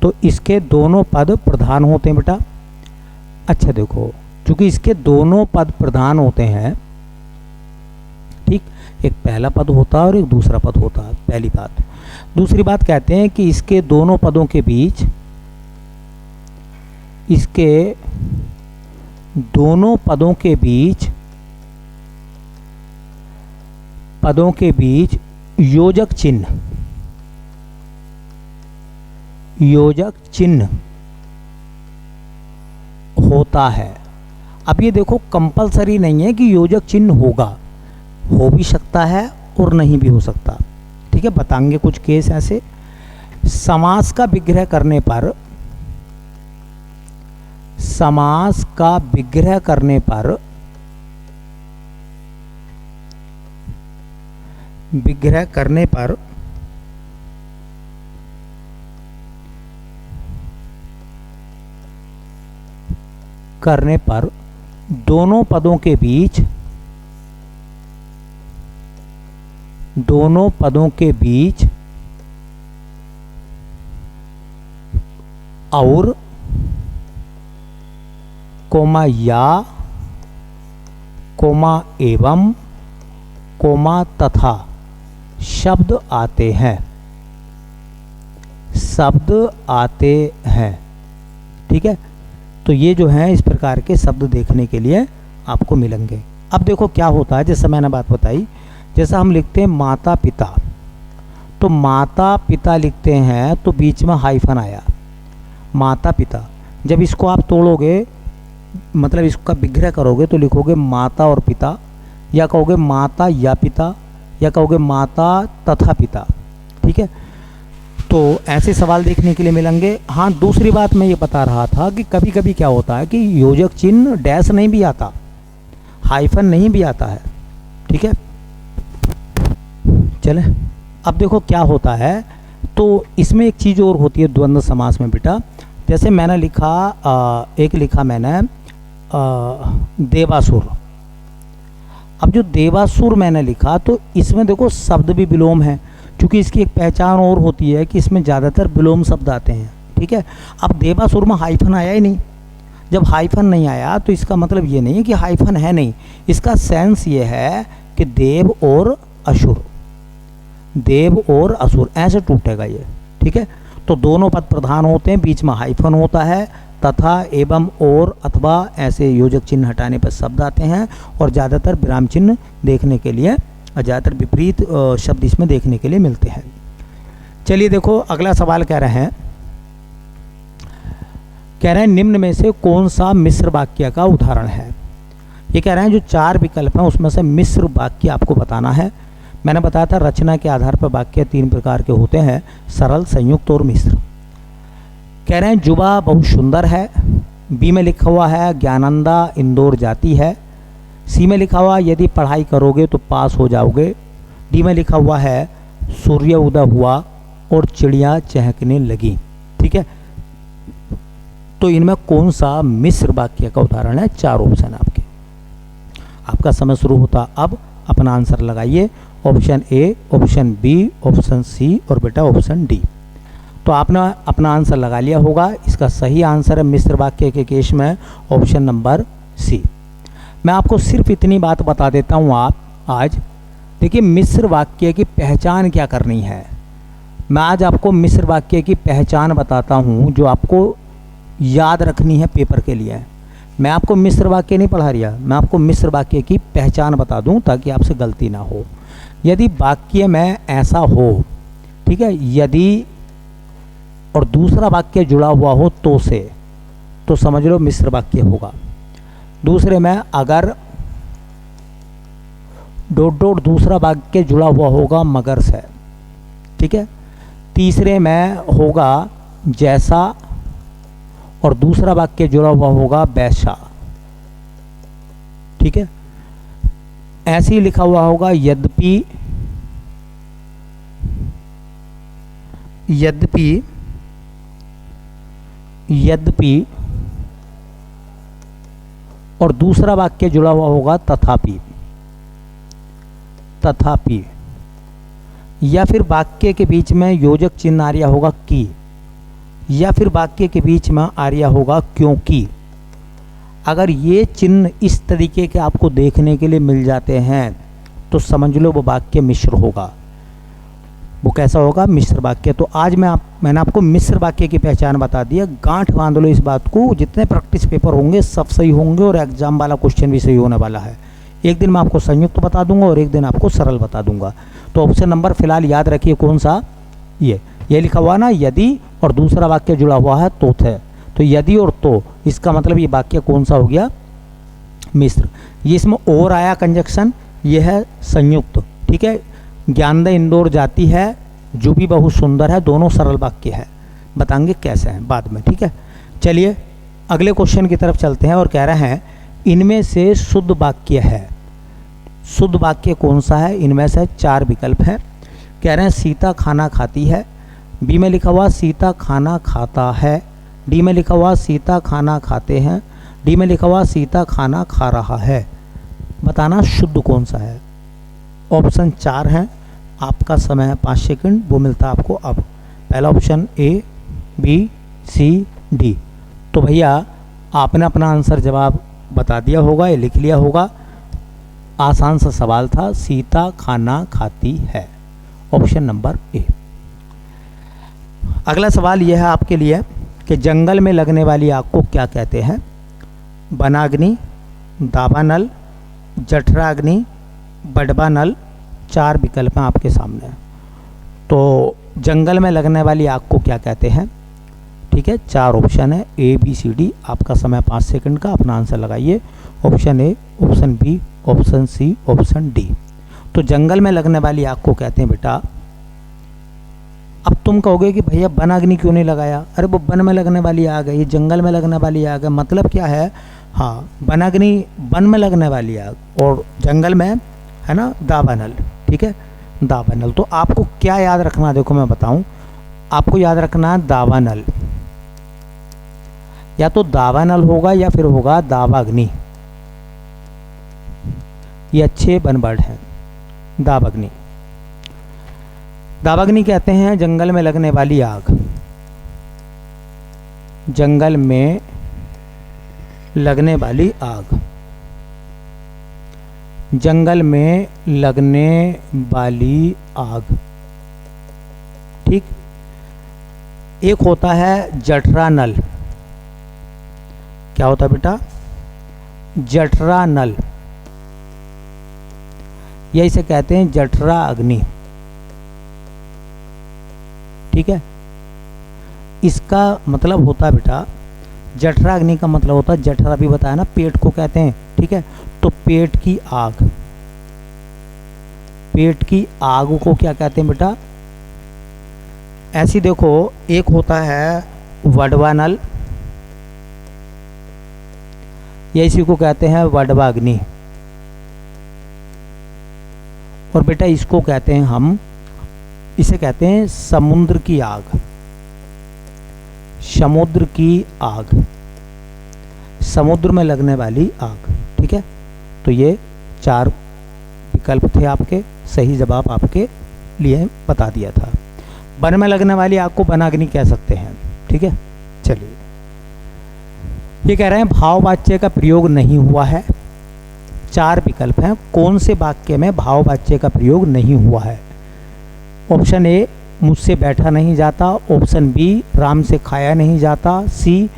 तो इसके दोनों पद प्रधान होते हैं बेटा। अच्छा देखो, चूंकि इसके दोनों पद प्रधान होते हैं, ठीक, एक पहला पद होता है और एक दूसरा पद होता है, पहली बात। दूसरी बात कहते हैं कि इसके दोनों पदों के बीच, इसके दोनों पदों के बीच योजक चिन्ह होता है। अब ये देखो, कंपलसरी नहीं है कि योजक चिन्ह होगा, हो भी सकता है और नहीं भी हो सकता, ठीक है। बताएंगे कुछ केस ऐसे। समास का विग्रह करने पर, समास का विग्रह करने पर, विग्रह करने पर दोनों पदों के बीच और कोमा या, कोमा एवं, कोमा तथा शब्द आते हैं, ठीक है। तो ये जो है इस प्रकार के शब्द देखने के लिए आपको मिलेंगे। अब देखो क्या होता है, जैसे मैंने बात बताई, जैसा हम लिखते हैं माता पिता, तो माता पिता लिखते हैं तो बीच में हाइफन आया, माता पिता। जब इसको आप तोड़ोगे, मतलब इसका विग्रह करोगे, तो लिखोगे माता और पिता, या कहोगे माता या पिता, या कहोगे माता तथा पिता, ठीक है। तो ऐसे सवाल देखने के लिए मिलेंगे। हाँ, दूसरी बात मैं ये बता रहा था कि कभी कभी क्या होता है कि योजक चिन्ह डैश नहीं भी आता, हाइफन नहीं भी आता है, ठीक है। चले, अब देखो क्या होता है। तो इसमें एक चीज़ और होती है द्वंद्व समास में बेटा। जैसे मैंने लिखा, एक लिखा मैंने देवासुर। अब जो देवासुर मैंने लिखा, तो इसमें देखो शब्द भी विलोम है, क्योंकि इसकी एक पहचान और होती है कि इसमें ज़्यादातर विलोम शब्द आते हैं, ठीक है। अब देवासुर में हाइफन आया ही नहीं। जब हाइफन नहीं आया तो इसका मतलब ये नहीं कि हाइफन है नहीं, इसका सेंस ये है कि देव और असुर, देव और असुर ऐसे टूटेगा ये, ठीक है। तो दोनों पद प्रधान होते हैं, बीच में हाइफन होता है, तथा, एवं, और, अथवा ऐसे योजक चिन्ह हटाने पर शब्द आते हैं, और ज़्यादातर विराम चिन्ह देखने के लिए, ज़्यादातर विपरीत शब्द इसमें देखने के लिए मिलते हैं। चलिए देखो, अगला सवाल कह रहे हैं निम्न में से कौन सा मिश्र वाक्य का उदाहरण है। ये कह रहे हैं जो 4 विकल्प हैं उसमें से मिश्र वाक्य आपको बताना है। मैंने बताया था रचना के आधार पर वाक्य 3 प्रकार के होते हैं, सरल, संयुक्त और मिश्र। कह रहे हैं जुबा बहुत सुंदर है, बी में लिखा हुआ है ज्ञानंदा इंदौर जाती है, सी में लिखा हुआ यदि पढ़ाई करोगे तो पास हो जाओगे, डी में लिखा हुआ है सूर्य उदय हुआ और चिड़िया चहकने लगी, ठीक है। तो इनमें कौन सा मिश्र वाक्य का उदाहरण है? 4 ऑप्शन आपके। आपका समय शुरू होता अब, अपना आंसर लगाइए। Option A, option B, option C और बेटा ऑप्शन डी। तो आपने अपना आंसर लगा लिया होगा। इसका सही आंसर है मिश्र वाक्य के केस में ऑप्शन नंबर सी। मैं आपको सिर्फ इतनी बात बता देता हूँ आप आज। देखिए, मिश्र वाक्य की पहचान क्या करनी है। मैं आज आपको मिश्र वाक्य की पहचान बताता हूँ जो आपको याद रखनी है पेपर के लिए। मैं आपको मिश्र वाक्य नहीं पढ़ा रहा, मैं आपको मिश्र वाक्य की पहचान बता दूँ ताकि आपसे गलती ना हो। यदि वाक्य में ऐसा हो, ठीक है, यदि और दूसरा वाक्य जुड़ा हुआ हो तो से, तो समझ लो मिश्र वाक्य होगा। दूसरे में अगर डॉट डॉट दूसरा वाक्य जुड़ा हुआ होगा मगर से, ठीक है। तीसरे में होगा जैसा और दूसरा वाक्य जुड़ा हुआ होगा वैसा, ठीक है। ऐसे ही लिखा हुआ होगा यद्यपि, यद्यपि, यद्यपि और दूसरा वाक्य जुड़ा हुआ होगा तथापि, तथापि। या फिर वाक्य के बीच में योजक चिन्ह आ रहा होगा कि, या फिर वाक्य के बीच में आ रहा होगा क्योंकि। अगर ये चिन्ह इस तरीके के आपको देखने के लिए मिल जाते हैं तो समझ लो वो वाक्य मिश्र होगा। वो कैसा होगा? मिश्र वाक्य। तो आज मैंने आपको मिश्र वाक्य की पहचान बता दी है। गांठ बांध लो इस बात को, जितने प्रैक्टिस पेपर होंगे सब सही होंगे और एग्जाम वाला क्वेश्चन भी सही होने वाला है। एक दिन मैं आपको संयुक्त बता दूंगा और एक दिन आपको सरल बता दूंगा। तो ऑप्शन नंबर फिलहाल याद रखिए कौन सा, ये लिखा हुआ ना यदि, और दूसरा वाक्य जुड़ा हुआ है तो थे। तो यदि और तो, इसका मतलब ये वाक्य कौन सा हो गया? मिश्र। ये इसमें और आया कंजक्शन, ये है संयुक्त। ठीक है, ज्ञानदय इंदौर जाती है, जो भी बहुत सुंदर है, दोनों सरल वाक्य है। बताएंगे कैसे हैं बाद में। ठीक है, चलिए अगले क्वेश्चन की तरफ चलते हैं और कह रहे हैं इनमें से शुद्ध वाक्य है। शुद्ध वाक्य कौन सा है? इनमें से 4 विकल्प हैं। कह रहे हैं सीता खाना खाती है, बी में लिखा हुआ सीता खाना खाता है, डी में लिखा हुआ सीता खाना खाते हैं, डी में लिखा हुआ सीता खाना खा रहा है। बताना शुद्ध कौन सा है। ऑप्शन 4 हैं, आपका समय है 5 सेकंड, वो मिलता है आपको अब। पहला option A, B, C, D. तो भैया आपने अपना आंसर जवाब बता दिया होगा, ये लिख लिया होगा। आसान सा सवाल था, सीता खाना खाती है, ऑप्शन नंबर ए। अगला सवाल यह है आपके लिए कि जंगल में लगने वाली आग को क्या कहते हैं? वनाग्नि, दावानल, जठराग्नि, बड़वा नल। 4 विकल्प हैं आपके सामने। तो जंगल में लगने वाली आग को क्या कहते हैं? ठीक है, 4 ऑप्शन है, ए, बी, सी, डी। आपका समय 5 सेकंड का, अपना आंसर लगाइए। Option A, option B, option C, option D. तो जंगल में लगने वाली आग को कहते हैं बेटा। अब तुम कहोगे कि भैया वनाग्नि क्यों नहीं लगाया? अरे वो वन में लगने वाली आग है, ये जंगल में लगने वाली आग है। मतलब क्या है? हाँ, वनाग्नि वन में लगने वाली आग और जंगल में है ना दावानल। ठीक है, दावानल। तो आपको क्या याद रखना, देखो मैं बताऊं, आपको याद रखना है दावानल। या तो दावानल होगा या फिर होगा दावाग्नि। ये अच्छे बनवर्ड हैं, दावाग्नि। दावाग्नि कहते हैं जंगल में लगने वाली आग। जंगल में लगने वाली आग, जंगल में लगने वाली आग। ठीक, एक होता है जठरा नल। क्या होता है बेटा? जठरा नल, या इसे कहते हैं जठरा अग्नि। ठीक है, इसका मतलब होता है बेटा, जठरा अग्नि का मतलब होता है, जठरा भी बताया ना, पेट को कहते हैं। ठीक है, तो पेट की आग, पेट की आग को क्या कहते हैं बेटा? ऐसी देखो, एक होता है वडवा नल, या इसी को कहते हैं वडवा अग्नि। और बेटा इसको कहते हैं हम, इसे कहते हैं समुद्र की आग। समुद्र की आग, समुद्र में लगने वाली आग। ठीक है, तो ये 4 विकल्प थे आपके, सही जवाब आपके लिए बता दिया था। वन में लगने वाली आग को वनाग्नि कह सकते हैं। ठीक है, चलिए ये कह रहे हैं भाववाच्य का प्रयोग नहीं हुआ है। 4 विकल्प हैं, कौन से वाक्य में भाववाच्य का प्रयोग नहीं हुआ है? ऑप्शन ए, मुझसे बैठा नहीं जाता। ऑप्शन बी, राम से खाया नहीं जाता। सी,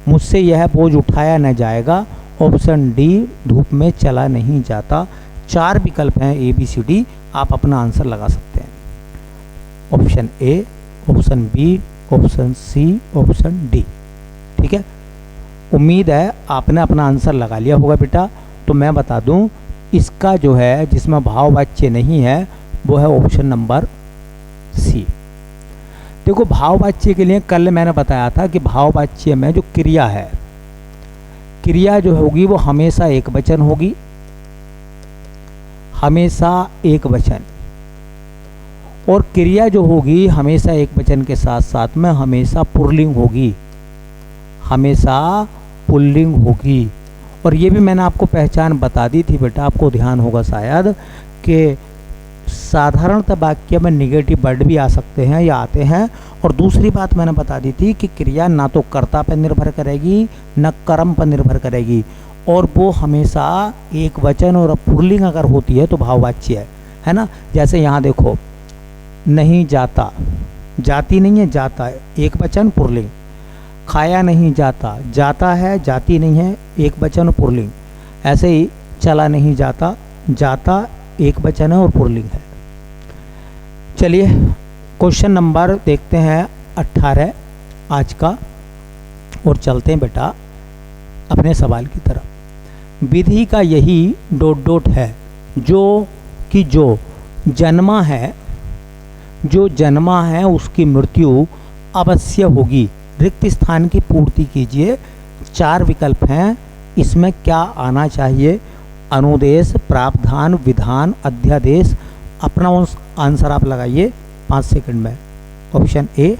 मुझसे यह बोझ उठाया न जाएगा। ऑप्शन डी, धूप में चला नहीं जाता। 4 विकल्प हैं, ए, बी, सी, डी। आप अपना आंसर लगा सकते हैं। Option A, option B, option C, option D. ठीक है, उम्मीद है आपने अपना आंसर लगा लिया होगा बेटा। तो मैं बता दूं, इसका जो है जिसमें भाववाच्य नहीं है वो है ऑप्शन नंबर सी। देखो भाववाच्य के लिए कल मैंने बताया था कि भाववाच्य में जो क्रिया है, क्रिया जो होगी वो हमेशा एक वचन होगी, हमेशा एक वचन। और क्रिया जो होगी हमेशा एक वचन के साथ साथ में हमेशा पुल्लिंग होगी, हमेशा पुल्लिंग होगी। और ये भी मैंने आपको पहचान बता दी थी बेटा, आपको ध्यान होगा शायद कि साधारणतः वाक्य में निगेटिव वर्ड भी आ सकते हैं या आते हैं। और दूसरी बात मैंने बता दी थी कि क्रिया ना तो कर्ता पर निर्भर करेगी न कर्म पर निर्भर करेगी, और वो हमेशा एक वचन और पुल्लिंग अगर होती है तो भाववाच्य है ना। जैसे यहाँ देखो, नहीं जाता, जाती नहीं है, जाता है, एक वचन पुल्लिंग। खाया नहीं जाता, जाता है, जाती नहीं है, एक वचन पुल्लिंग। ऐसे ही चला नहीं जाता, जाता एक वचन है और पुल्लिंग है। चलिए क्वेश्चन नंबर देखते हैं 18 आज का, और चलते हैं बेटा अपने सवाल की तरफ। विधि का यही डॉट डॉट है जो कि जो जन्मा है, जो जन्मा है उसकी मृत्यु अवश्य होगी। रिक्त स्थान की पूर्ति कीजिए। 4 विकल्प हैं, इसमें क्या आना चाहिए? अनुदेश, प्रावधान, विधान, अध्यादेश। अपना आंसर आप लगाइए 5 सेकंड में। Option A,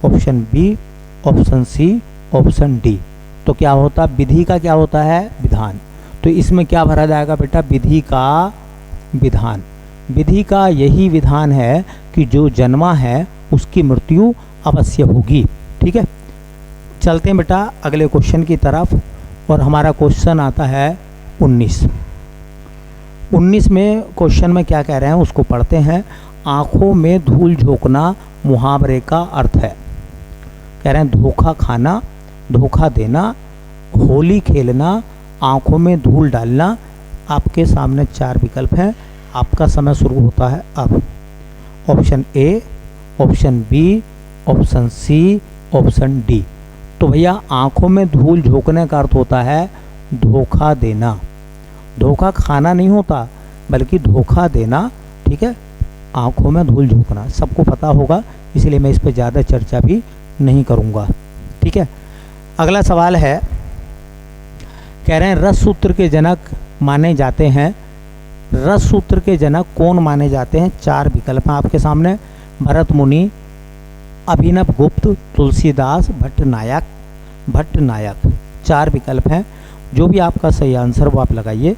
option B, option C, option D. तो क्या होता, विधि का क्या होता है? विधान। तो इसमें क्या भरा जाएगा बेटा? विधि का विधान। विधि का यही विधान है कि जो जन्मा है उसकी मृत्यु अवश्य होगी। ठीक है, चलते हैं बेटा अगले क्वेश्चन की तरफ, और हमारा क्वेश्चन आता है 19। 19 में क्वेश्चन में क्या कह रहे हैं उसको पढ़ते हैं। आँखों में धूल झोंकना मुहावरे का अर्थ है। कह रहे हैं धोखा खाना, धोखा देना, होली खेलना, आँखों में धूल डालना। आपके सामने 4 विकल्प हैं, आपका समय शुरू होता है अब। Option A, option B, option C, option D. तो भैया आँखों में धूल झोंकने का अर्थ होता है धोखा देना। धोखा खाना नहीं होता बल्कि धोखा देना। ठीक है, आँखों में धूल झोंकना सबको पता होगा, इसलिए मैं इस पर ज़्यादा चर्चा भी नहीं करूँगा। ठीक है, अगला सवाल है, कह रहे हैं रस सूत्र के जनक माने जाते हैं। रस सूत्र के जनक कौन माने जाते हैं? 4 विकल्प हैं आपके सामने। भरत मुनि, अभिनव गुप्त, तुलसीदास, भट्टनायक। भट्टनायक 4 विकल्प हैं, जो भी आपका सही आंसर वो आप लगाइए।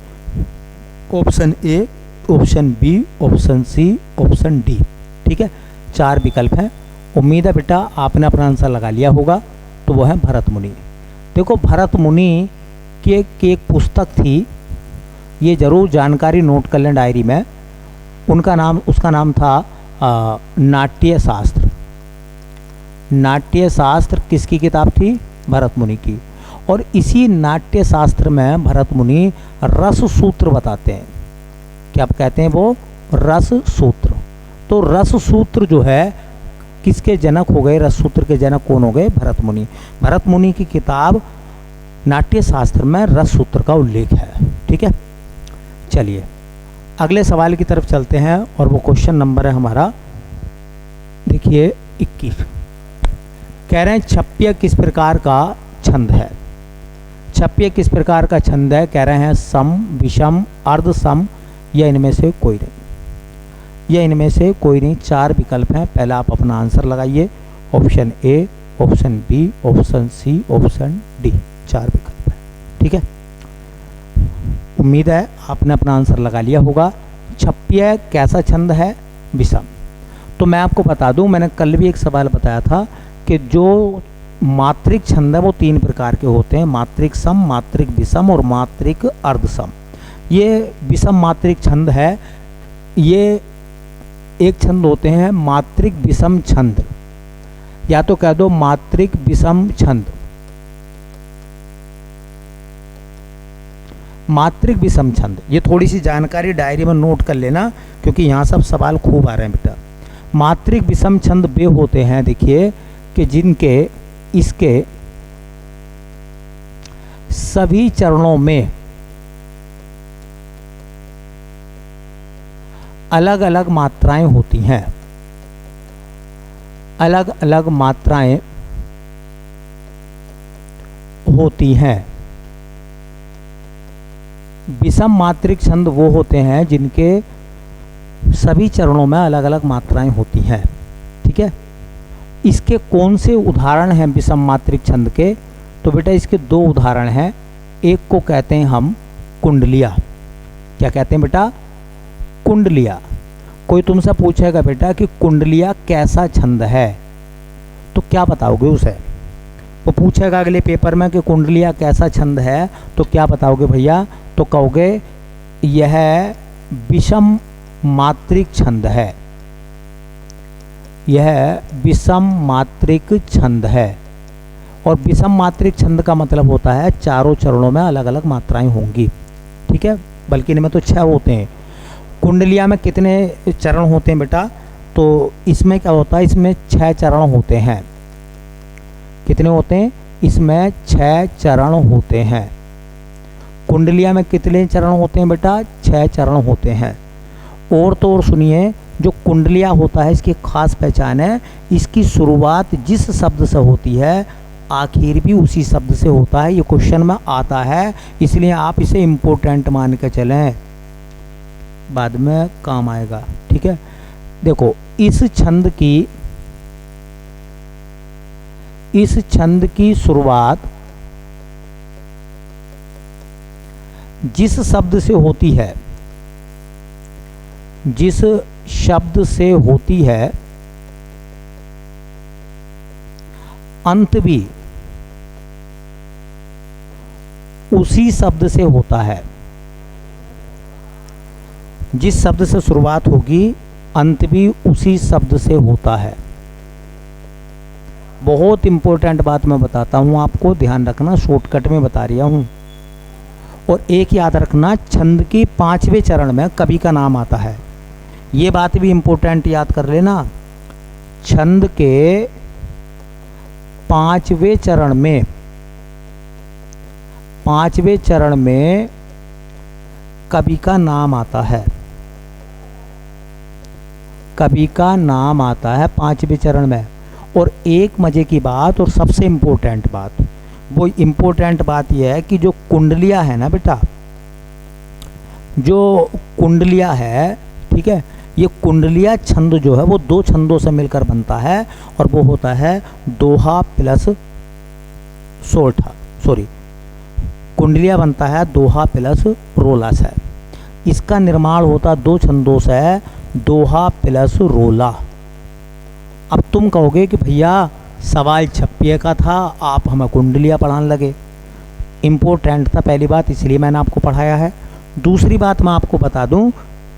Option A, option B, option C, option D. ठीक है, 4 विकल्प हैं। उम्मीद है बेटा आपने अपना आंसर लगा लिया होगा। तो वो है भरत मुनि। देखो भरत मुनि की एक पुस्तक थी, ये जरूर जानकारी नोट कर लें डायरी में। उसका नाम था नाट्य शास्त्र। नाट्य शास्त्र किसकी किताब थी? भरत मुनि की। और इसी नाट्य शास्त्र में भरत मुनि रस सूत्र बताते हैं। क्या आप कहते हैं वो? रस सूत्र। तो रस सूत्र जो है किसके जनक हो गए? रस सूत्र के जनक कौन हो गए? भरत मुनि। भरत मुनि की किताब नाट्य शास्त्र में रस सूत्र का उल्लेख है। ठीक है, चलिए अगले सवाल की तरफ चलते हैं, और वो क्वेश्चन नंबर है हमारा, देखिए 21। कह रहे हैं छप्य किस प्रकार का छंद है? छप्य किस प्रकार का छंद है? कह रहे हैं सम, विषम, अर्ध सम, या इनमें से कोई नहीं। या इनमें से कोई नहीं। 4 विकल्प हैं, पहला आप अपना आंसर लगाइए। Option A, option B, option C, option D. 4 विकल्प हैं। ठीक है, उम्मीद है आपने अपना आंसर लगा लिया होगा। छप्य कैसा छंद है? विषम। तो मैं आपको बता दूं, मैंने कल भी एक सवाल बताया था कि जो मात्रिक छंद है वो 3 प्रकार के होते हैं, मात्रिक सम, मात्रिक विषम और मात्रिक अर्धसम। ये विषम मात्रिक छंद है। ये एक छंद होते हैं मात्रिक विषम छंद, या तो कह दो मात्रिक विषम छंद। मात्रिक विषम छंद, ये थोड़ी सी जानकारी डायरी में नोट कर लेना, क्योंकि यहाँ सब सवाल खूब आ रहे हैं बेटा। मात्रिक विषम छंद वे होते हैं, देखिए, कि जिनके इसके सभी चरणों में अलग अलग मात्राएं होती हैं। अलग अलग मात्राएं होती हैं। विषम मात्रिक छंद वो होते हैं जिनके सभी चरणों में अलग अलग मात्राएं होती हैं। ठीक है, इसके कौन से उदाहरण हैं विषम मात्रिक छंद के? तो बेटा इसके 2 उदाहरण हैं। एक को कहते हैं हम कुंडलिया। क्या कहते हैं बेटा? कुंडलिया। कोई तुमसे पूछेगा बेटा कि कुंडलिया कैसा छंद है, तो क्या बताओगे उसे? वो पूछेगा अगले पेपर में कि कुंडलिया कैसा छंद है, तो क्या बताओगे भैया? तो कहोगे यह विषम मात्रिक छंद है, यह विषम मात्रिक छंद है। और विषम मात्रिक छंद का मतलब होता है चारों चरणों में अलग अलग मात्राएं होंगी, ठीक है, बल्कि इनमें तो 6 होते हैं। कुंडलिया में कितने चरण होते हैं बेटा? तो इसमें क्या होता है, इसमें 6 चरण होते हैं। कितने होते हैं? इसमें 6 चरण होते हैं। कुंडलिया में कितने चरण होते हैं बेटा? 6 चरण होते हैं। और तो और सुनिए, जो कुंडलिया होता है इसकी खास पहचान है, इसकी शुरुआत जिस शब्द से होती है आखिर भी उसी शब्द से होता है। ये क्वेश्चन में आता है, इसलिए आप इसे इम्पोर्टेंट मान के चलें, बाद में काम आएगा, ठीक है। देखो, इस छंद की शुरुआत जिस शब्द से होती है, जिस शब्द से होती है, अंत भी उसी शब्द से होता है। जिस शब्द से शुरुआत होगी अंत भी उसी शब्द से होता है। बहुत इंपॉर्टेंट बात मैं बताता हूं आपको, ध्यान रखना, शॉर्टकट में बता रहा हूं। और एक याद रखना, छंद के 5वें चरण में कवि का नाम आता है। ये बात भी इंपॉर्टेंट याद कर लेना। छंद के 5वें चरण में कवि का नाम आता है। कवि का नाम आता है 5वें चरण में। और एक मजे की बात और सबसे इम्पोर्टेंट बात, वो इम्पोर्टेंट बात यह है कि जो कुंडलिया है ना बेटा, जो कुंडलिया है, ठीक है, ये कुंडलिया छंद जो है वो 2 छंदों से मिलकर बनता है, और वो होता है दोहा प्लस सोरठा, कुंडलिया बनता है दोहा प्लस रोला से। इसका निर्माण होता 2 छंदों से, दोहा प्लस रोला। अब तुम कहोगे कि भैया सवाल छप्पिये का था, आप हमें कुंडलिया पढ़ाने लगे। इम्पोर्टेंट था पहली बात, इसलिए मैंने आपको पढ़ाया है। दूसरी बात मैं आपको बता दूं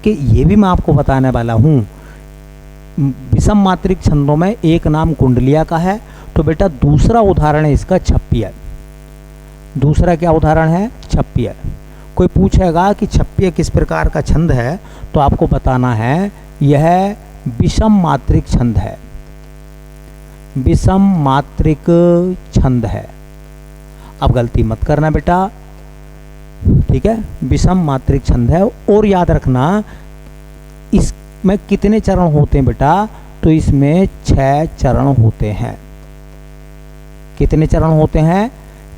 कि ये भी मैं आपको बताने वाला हूँ, विषम मात्रिक छंदों में एक नाम कुंडलिया का है। तो बेटा दूसरा उदाहरण है इसका छप्पिया। दूसरा क्या उदाहरण है? छप्पिया। कोई पूछेगा कि छप्पिया किस प्रकार का छंद है, तो आपको बताना है यह विषम मात्रिक छंद है। विषम मात्रिक छंद है। अब गलती मत करना बेटा, ठीक है, विषम मात्रिक छंद है। और याद रखना इसमें कितने चरण होते हैं बेटा? तो इसमें 6 चरण होते हैं। कितने चरण होते हैं?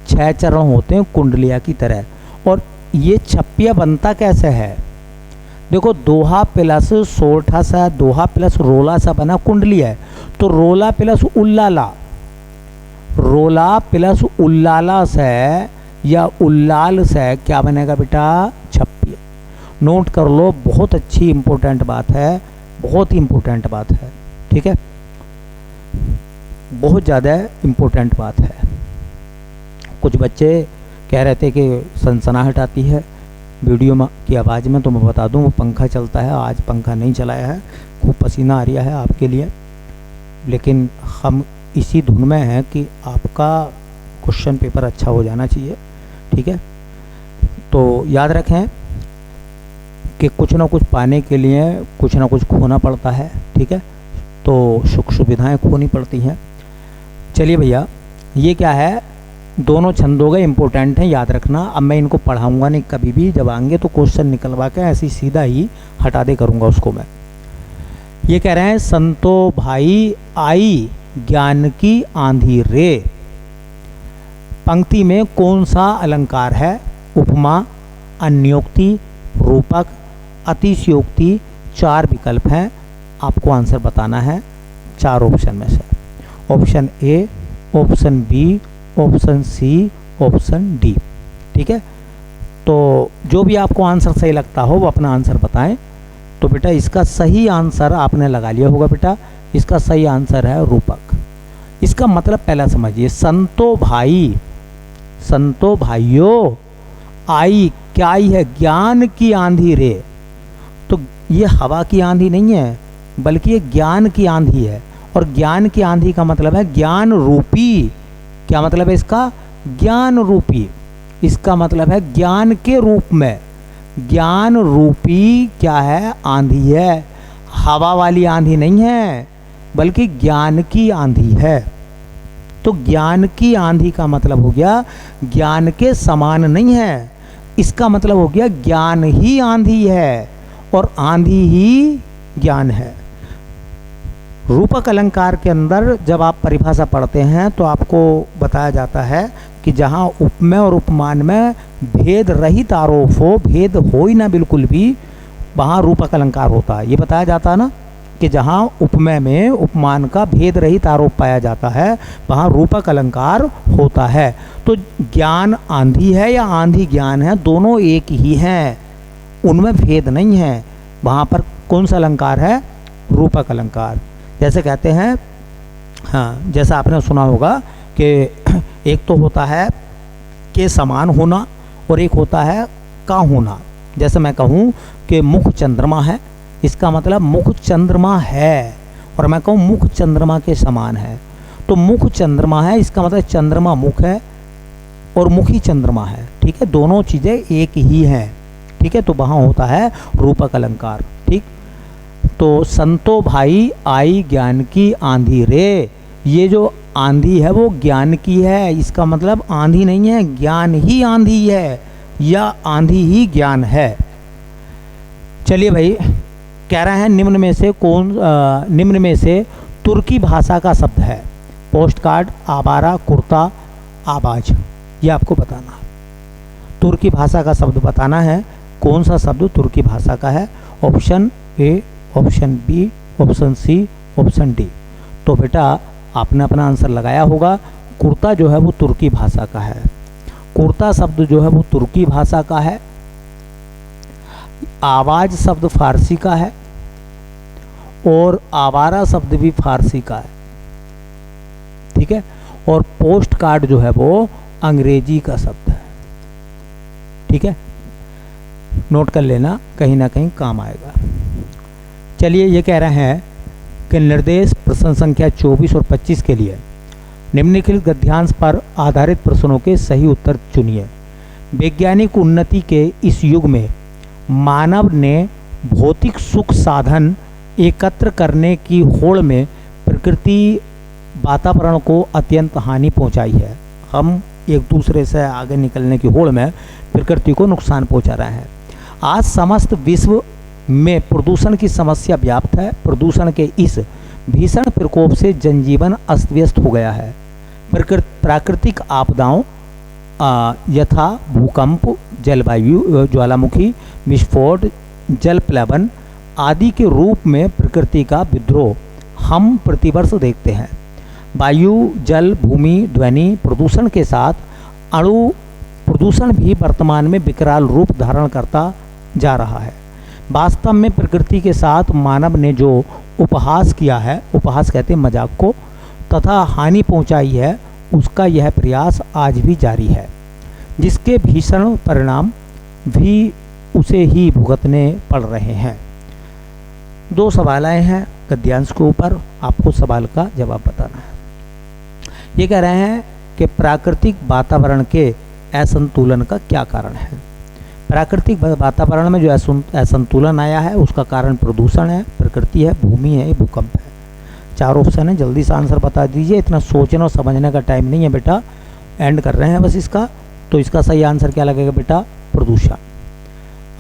6 चरण होते हैं कुंडलिया की तरह। और ये छप्पिया बनता कैसे है? देखो, दोहा प्लस सोरठा सा, दोहा प्लस रोला सा बना कुंडलिया है। तो रोला प्लस उल्लाला, रोला प्लस उल्लाला से या उल्लाल से क्या बनेगा बेटा? छप्पिया। नोट कर लो, बहुत अच्छी इंपॉर्टेंट बात है, बहुत ही इंपॉर्टेंट बात है, ठीक है, बहुत ज़्यादा इंपॉर्टेंट बात है। कुछ बच्चे कह रहे थे कि सनसनाहट आती है वीडियो में की आवाज़ में, तो मैं बता दूं वो पंखा चलता है, आज पंखा नहीं चलाया है, खूब पसीना आ रहा है आपके लिए। लेकिन हम इसी धुन में हैं कि आपका क्वेश्चन पेपर अच्छा हो जाना चाहिए, ठीक है। तो याद रखें कि कुछ ना कुछ पाने के लिए कुछ ना कुछ खोना पड़ता है, ठीक है, तो सुख सुविधाएं खोनी पड़ती हैं। चलिए भैया, ये क्या है? दोनों छंदों के इम्पोर्टेंट हैं, याद रखना। अब मैं इनको पढ़ाऊंगा नहीं, कभी भी जब आएंगे तो क्वेश्चन निकलवा के ऐसे सीधा ही हटा दे करूंगा उसको मैं। ये कह रहे हैं, संतो भाई आई ज्ञान की आंधी रे। पंक्ति में कौन सा अलंकार है? उपमा, अन्योक्ति, रूपक, अतिशयोक्ति। 4 विकल्प हैं, आपको आंसर बताना है 4 ऑप्शन में से। Option A, option B, option C, option D, ठीक है। तो जो भी आपको आंसर सही लगता हो वो अपना आंसर बताएं। तो बेटा इसका सही आंसर आपने लगा लिया होगा बेटा, इसका सही आंसर है रूपक। इसका मतलब पहला समझिए, संतो भाई, संतो भाइयों, आई क्या आई है, ज्ञान की आंधी रे। तो ये हवा की आंधी नहीं है, बल्कि ये ज्ञान की आंधी है। और ज्ञान की आंधी का मतलब है ज्ञान रूपी। क्या मतलब है इसका, ज्ञान रूपी। इसका मतलब है ज्ञान के रूप में, ज्ञान रूपी क्या है, आंधी है। हवा वाली आंधी नहीं है, बल्कि ज्ञान की आंधी है। तो ज्ञान की आंधी का मतलब हो गया ज्ञान के समान नहीं है, इसका मतलब हो गया ज्ञान ही आंधी है और आंधी ही ज्ञान है। रूपक अलंकार के अंदर जब आप परिभाषा पढ़ते हैं तो आपको बताया जाता है कि जहाँ उपमेय और उपमान में भेद रहित आरोप हो, भेद हो ही ना बिल्कुल भी, वहाँ रूपक अलंकार होता है। ये बताया जाता है ना कि जहाँ उपमेय में उपमान का भेद रहित आरोप पाया जाता है, वहाँ रूपक अलंकार होता है। तो ज्ञान आंधी है या आंधी ज्ञान है, दोनों एक ही हैं, उनमें भेद नहीं है। वहाँ पर कौन सा अलंकार है, रूपक अलंकार। जैसे कहते हैं, हाँ, जैसा आपने सुना होगा कि एक तो होता है के समान होना और एक होता है का होना। जैसे मैं कहूँ कि मुख चंद्रमा है, इसका मतलब मुख चंद्रमा है, और मैं कहूँ मुख चंद्रमा के समान है, तो मुख चंद्रमा है, इसका मतलब चंद्रमा मुख है और मुख ही चंद्रमा है। ठीक है, दोनों चीज़ें एक ही हैं। ठीक है, तो वहाँ होता है रूपक अलंकार। ठीक, तो संतो भाई आई ज्ञान की आंधी रे, ये जो आंधी है वो ज्ञान की है, इसका मतलब आंधी नहीं है, ज्ञान ही आंधी है या आंधी ही ज्ञान है। चलिए भाई, कह रहे हैं निम्न में से तुर्की भाषा का शब्द है, पोस्ट कार्ड, आवारा, कुर्ता, आवाज, ये आपको बताना। तुर्की भाषा का शब्द बताना है, कौन सा शब्द तुर्की भाषा का है। Option A, option B, option C, option D. तो बेटा आपने अपना आंसर लगाया होगा। कुर्ता जो है वो तुर्की भाषा का है, कुर्ता शब्द जो है वो तुर्की भाषा का है। आवाज शब्द फारसी का है और आवारा शब्द भी फारसी का है। ठीक है, और पोस्ट कार्ड जो है वो अंग्रेजी का शब्द है। ठीक है, नोट कर लेना, कहीं ना कहीं काम आएगा। चलिए, ये कह रहे हैं कि निर्देश प्रश्न संख्या 24 और 25 के लिए निम्नलिखित गद्यांश पर आधारित प्रश्नों के सही उत्तर चुनिए। वैज्ञानिक उन्नति के इस युग में मानव ने भौतिक सुख साधन एकत्र करने की होड़ में प्रकृति वातावरण को अत्यंत हानि पहुंचाई है। हम एक दूसरे से आगे निकलने की होड़ में प्रकृति को नुकसान पहुंचा रहे हैं। आज समस्त विश्व में प्रदूषण की समस्या व्याप्त है। प्रदूषण के इस भीषण प्रकोप से जनजीवन अस्त व्यस्त हो गया है। प्राकृतिक आपदाओं यथा भूकंप, जलवायु ज्वालामुखी विस्फोट, जल प्लावन आदि के रूप में प्रकृति का विद्रोह हम प्रतिवर्ष देखते हैं। वायु, जल, भूमि, ध्वनि प्रदूषण के साथ अणु प्रदूषण भी वर्तमान में विकराल रूप धारण करता जा रहा है। वास्तव में प्रकृति के साथ मानव ने जो उपहास किया है, उपहास कहते हैं मजाक को, तथा हानि पहुंचाई है, उसका यह प्रयास आज भी जारी है, जिसके भीषण परिणाम भी उसे ही भुगतने पड़ रहे हैं। दो सवाल आए हैं गद्यांश के ऊपर, आपको सवाल का जवाब बताना है। ये कह रहे हैं कि प्राकृतिक वातावरण के असंतुलन का क्या कारण है। प्राकृतिक वातावरण में जो असंतुलन आया है उसका कारण प्रदूषण है, प्रकृति है, भूमि है, भूकंप है। चार ऑप्शन है, जल्दी से आंसर बता दीजिए, इतना सोचने और समझने का टाइम नहीं है बेटा, एंड कर रहे हैं बस इसका। तो इसका सही आंसर क्या लगेगा बेटा, प्रदूषण।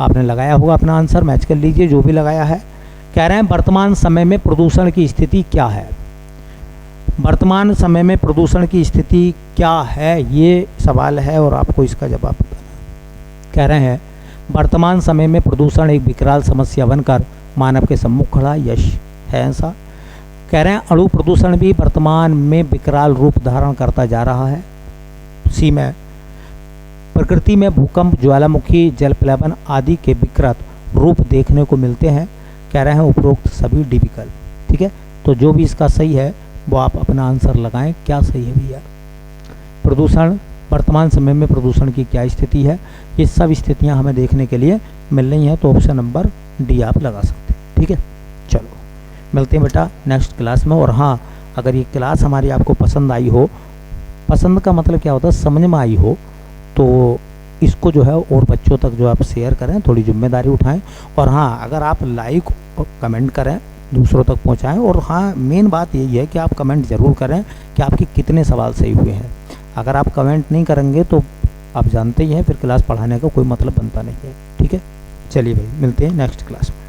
आपने लगाया होगा अपना आंसर, मैच कर लीजिए जो भी लगाया है। कह रहे हैं वर्तमान समय में प्रदूषण की स्थिति क्या है। वर्तमान समय में प्रदूषण की स्थिति क्या है, ये सवाल है और आपको इसका जवाब बताना। कह रहे हैं वर्तमान समय में प्रदूषण एक विकराल समस्या बनकर मानव के सम्मुख खड़ा, यश है ऐसा। कह रहे हैं अणु प्रदूषण भी वर्तमान में विकराल रूप धारण करता जा रहा है। सी में प्रकृति में भूकंप, ज्वालामुखी, जल प्लावन आदि के विकृत रूप देखने को मिलते हैं। कह रहे हैं उपरोक्त सभी डी विकल्प, ठीक है। तो जो भी इसका सही है वो आप अपना आंसर लगाएं। क्या सही है भैया? प्रदूषण, वर्तमान समय में प्रदूषण की क्या स्थिति है, ये सब स्थितियां हमें देखने के लिए मिल रही हैं, तो ऑप्शन नंबर डी आप लगा सकते हैं, ठीक है। चलो मिलते हैं बेटा नेक्स्ट क्लास में। और हाँ, अगर ये क्लास हमारी आपको पसंद आई हो, पसंद का मतलब क्या होता है, समझ में आई हो, तो इसको जो है और बच्चों तक जो आप शेयर करें, थोड़ी जिम्मेदारी उठाएं। और हाँ, अगर आप लाइक और कमेंट करें, दूसरों तक पहुंचाएं। और हाँ, मेन बात यही है कि आप कमेंट ज़रूर करें कि आपके कितने सवाल सही हुए हैं। अगर आप कमेंट नहीं करेंगे तो आप जानते ही हैं फिर क्लास पढ़ाने का कोई मतलब बनता नहीं है, ठीक है। चलिए भाई, मिलते हैं नेक्स्ट क्लास में।